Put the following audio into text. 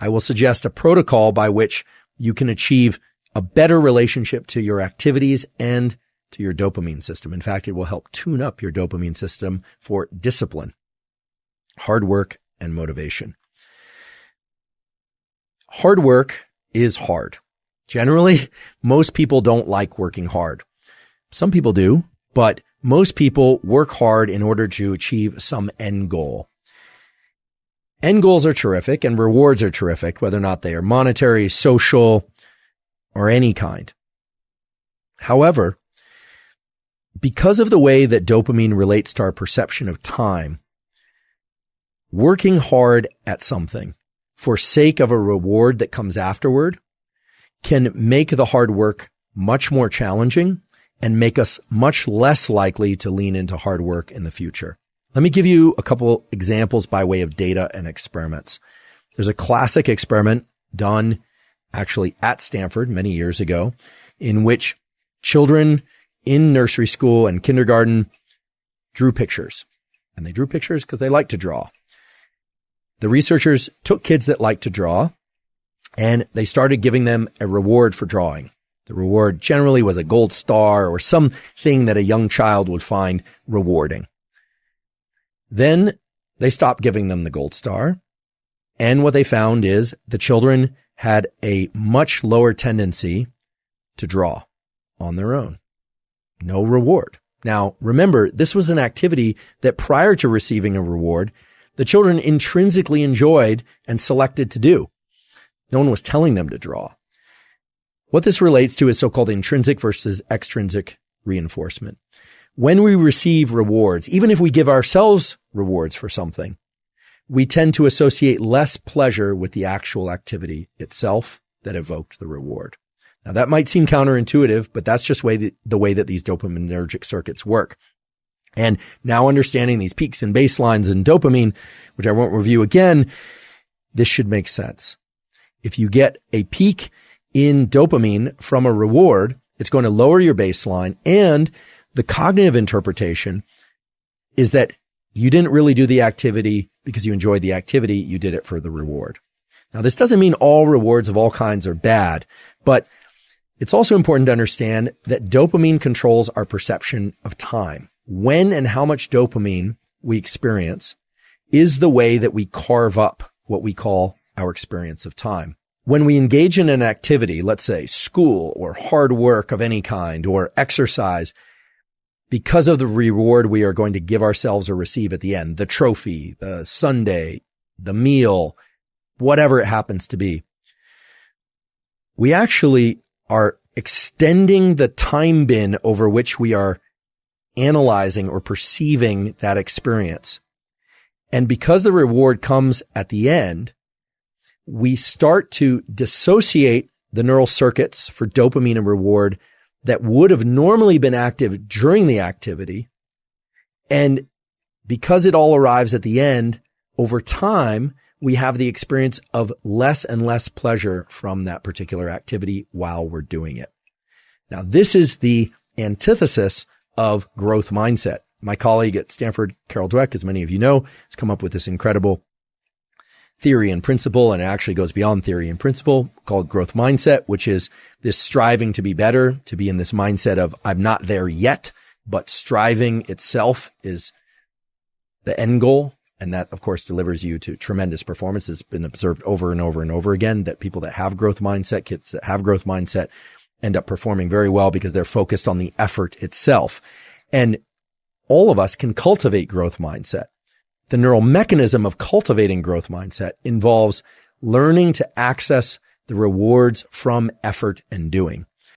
I will suggest a protocol by which you can achieve a better relationship to your activities and to your dopamine system. In fact, it will help tune up your dopamine system for discipline, hard work, and motivation. Hard work is hard. Generally, most people don't like working hard. Some people do, but most people work hard in order to achieve some end goal. End goals are terrific and rewards are terrific, whether or not they are monetary, social, or any kind. However, because of the way that dopamine relates to our perception of time, working hard at something for sake of a reward that comes afterward can make the hard work much more challenging and make us much less likely to lean into hard work in the future. Let me give you a couple examples by way of data and experiments. There's a classic experiment done actually at Stanford many years ago in which children in nursery school and kindergarten drew pictures. And they drew pictures because they like to draw. The researchers took kids that like to draw and they started giving them a reward for drawing. The reward generally was a gold star or something that a young child would find rewarding. Then they stopped giving them the gold star. And what they found is the children had a much lower tendency to draw on their own. No reward. Now, remember, this was an activity that prior to receiving a reward, the children intrinsically enjoyed and selected to do. No one was telling them to draw. What this relates to is so-called intrinsic versus extrinsic reinforcement. When we receive rewards, even if we give ourselves rewards for something, we tend to associate less pleasure with the actual activity itself that evoked the reward. Now, that might seem counterintuitive, but that's just the way that these dopaminergic circuits work. And now understanding these peaks and baselines in dopamine, which I won't review again, this should make sense. If you get a peak in dopamine from a reward, it's going to lower your baseline, and the cognitive interpretation is that you didn't really do the activity because you enjoyed the activity, you did it for the reward. Now, this doesn't mean all rewards of all kinds are bad, but it's also important to understand that dopamine controls our perception of time. When and how much dopamine we experience is the way that we carve up what we call our experience of time. When we engage in an activity, let's say school or hard work of any kind or exercise, because of the reward we are going to give ourselves or receive at the end, the trophy, the sundae, the meal, whatever it happens to be, we actually are extending the time bin over which we are analyzing or perceiving that experience. And because the reward comes at the end, we start to dissociate the neural circuits for dopamine and reward that would have normally been active during the activity. And because it all arrives at the end, over time, we have the experience of less and less pleasure from that particular activity while we're doing it. Now, this is the antithesis of growth mindset. My colleague at Stanford, Carol Dweck, as many of you know, has come up with this incredible theory and principle, and it actually goes beyond theory and principle, called growth mindset, which is this striving to be better, to be in this mindset of I'm not there yet, but striving itself is the end goal. And that, of course, delivers you to tremendous performance. It's been observed over and over and over again that people that have growth mindset, kids that have growth mindset, end up performing very well because they're focused on the effort itself. And all of us can cultivate growth mindset. The neural mechanism of cultivating growth mindset involves learning to access the rewards from effort and doing.